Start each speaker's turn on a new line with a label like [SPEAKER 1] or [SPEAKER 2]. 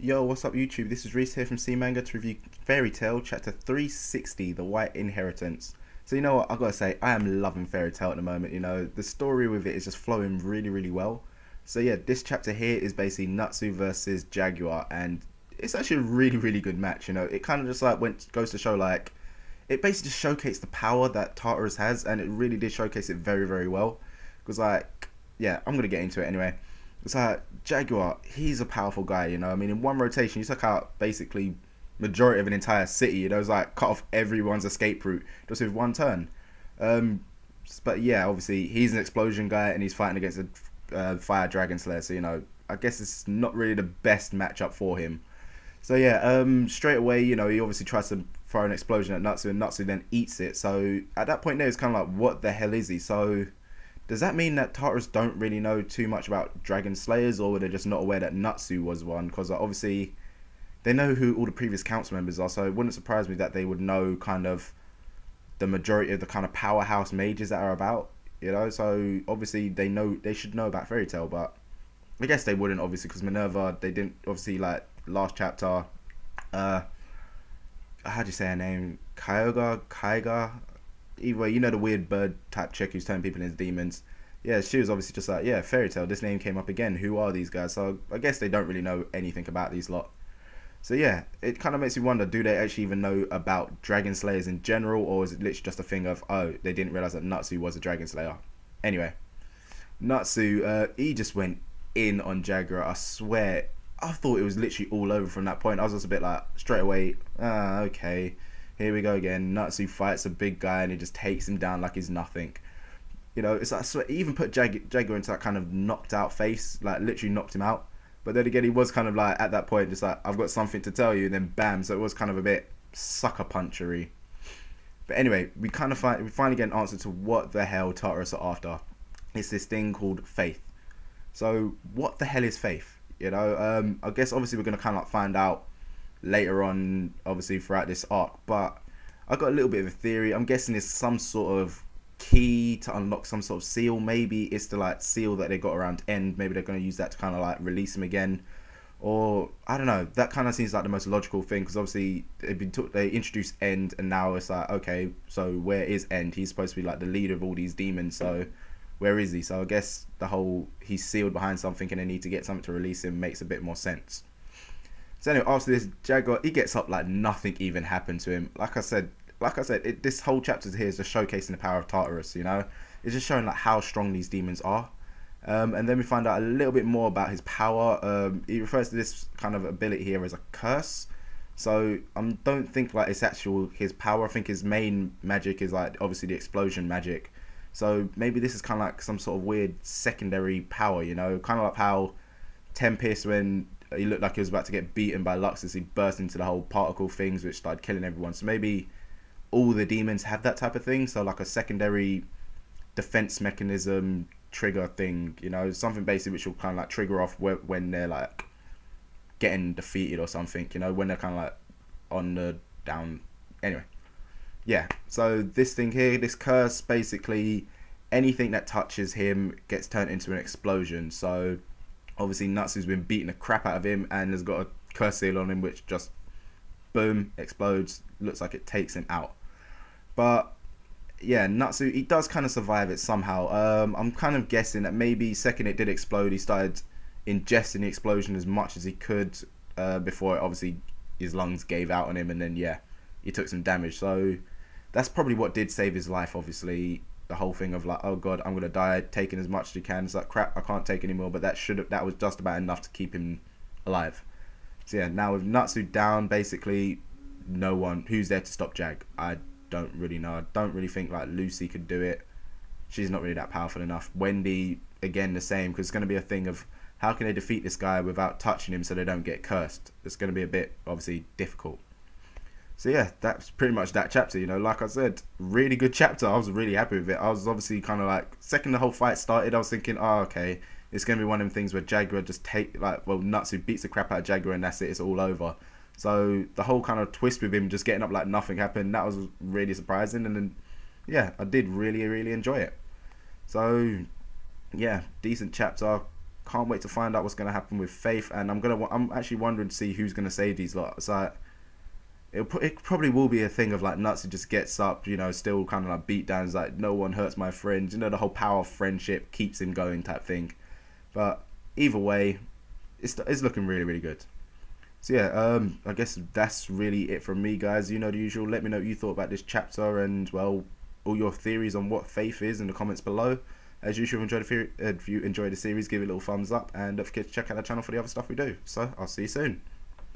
[SPEAKER 1] Yo, what's up YouTube? This is Reese here from C Manga to review Fairy Tail Chapter 360, The White Inheritance. So you know what, I gotta say, I am loving Fairy Tail at the moment, the story with it is just flowing really well. So yeah, this chapter here is basically Natsu versus Jaguar, and it's actually a really good match, it kind of just like goes to show like, it basically just showcased the power that Tartarus has, and it really did showcase it very well. Because like, yeah, I'm gonna get into it anyway. It's like, Jaguar, he's a powerful guy, I mean, in one rotation, he took out basically majority of an entire city, it's like cut off everyone's escape route just with one turn. But yeah, obviously, he's an explosion guy and he's fighting against a fire dragon slayer, so, I guess it's not really the best matchup for him. So yeah, straight away, he obviously tries to throw an explosion at Natsu, and Natsu then eats it. So at that point there, it's kind of like, what the hell is he? So does that mean that Tartarus don't really know too much about Dragon Slayers, or were they just not aware that Natsu was one? Because obviously they know who all the previous council members are, so it wouldn't surprise me that they would know kind of the majority of the kind of powerhouse mages that are about, So obviously they should know about Fairy Tail, but I guess they wouldn't, obviously, because Minerva, they didn't, obviously, like last chapter, how do you say her name? Kaiga? Either way, the weird bird type chick who's turning people into demons. Yeah, she was obviously just like, yeah, Fairy Tail, this name came up again. Who are these guys? So I guess they don't really know anything about these lot. So yeah, it kind of makes me wonder, do they actually even know about Dragon Slayers in general, or is it literally just a thing of, oh, they didn't realize that Natsu was a Dragon Slayer? Anyway, Natsu, he just went in on Jaguar. I swear, I thought it was literally all over from that point. I was just a bit like, straight away, okay, here we go again. Natsu fights a big guy and he just takes him down like he's nothing. It's like, I swear, he even put Jaguar into that kind of knocked out face, like literally knocked him out. But then again, he was kind of like, at that point, just like, I've got something to tell you, and then bam, so it was kind of a bit sucker punchery. But anyway, we finally get an answer to what the hell Tartarus are after. It's this thing called faith. So what the hell is faith? I guess obviously we're going to kind of like find out later on, obviously throughout this arc, but I got a little bit of a theory. I'm guessing it's some sort of key to unlock some sort of seal. Maybe it's the like seal that they got around End. Maybe they're going to use that to kind of like release him again, or I don't know. That kind of seems like the most logical thing, because obviously they introduced End, and now it's like, okay, so where is End? He's supposed to be like the leader of all these demons, so where is he? So I guess the whole he's sealed behind something and they need to get something to release him makes a bit more sense. So anyway, after this, Jaguar, he gets up like nothing even happened to him. Like I said, this whole chapter here is just showcasing the power of Tartarus, It's just showing like how strong these demons are. And then we find out a little bit more about his power. He refers to this kind of ability here as a curse. So I don't think like it's actual his power. I think his main magic is like obviously the explosion magic. So maybe this is kind of like some sort of weird secondary power, kind of like how Tempest, when he looked like he was about to get beaten by Luxus, he burst into the whole particle things which started killing everyone. So maybe all the demons have that type of thing, so like a secondary defense mechanism trigger thing, something basically which will kind of like trigger off when they're like getting defeated or something, when they're kind of like on the down. Anyway, yeah, so this thing here, this curse, basically anything that touches him gets turned into an explosion. So obviously Natsu's been beating the crap out of him and has got a curse seal on him which just boom, explodes, looks like it takes him out. But yeah, Natsu, he does kind of survive it somehow. I'm kind of guessing that maybe second it did explode, he started ingesting the explosion as much as he could before obviously his lungs gave out on him, and then yeah, he took some damage. So that's probably what did save his life. Obviously the whole thing of like, oh god, I'm gonna die, taking as much as you can. It's like, crap, I can't take anymore. But that was just about enough to keep him alive. So yeah, now with Natsu down, basically no one who's there to stop Jag. I don't really know. I don't really think like Lucy could do it. She's not really that powerful enough. Wendy, again, the same, because it's going to be a thing of how can they defeat this guy without touching him so they don't get cursed. It's going to be a bit obviously difficult. So yeah, that's pretty much that chapter. Like I said, really good chapter. I was really happy with it. I was obviously kind of like, second the whole fight started, I was thinking, oh okay, it's going to be one of them things where Jaguar just Natsu beats the crap out of Jaguar and that's it, it's all over. So the whole kind of twist with him just getting up like nothing happened, that was really surprising. And then yeah, I did really enjoy it. So yeah, decent chapter. Can't wait to find out what's going to happen with Faith, and I'm actually wondering to see who's going to save these lot. So it probably will be a thing of like Natsu just gets up, you know, still kind of like beat downs, like no one hurts my friends, you know, the whole power of friendship keeps him going type thing. But either way, it's looking really, really good. So yeah, I guess that's really it from me, guys. You know the usual. Let me know what you thought about this chapter and, well, all your theories on what Faith is in the comments below. As usual, if you enjoy the series, give it a little thumbs up, and don't forget to check out the channel for the other stuff we do. So I'll see you soon.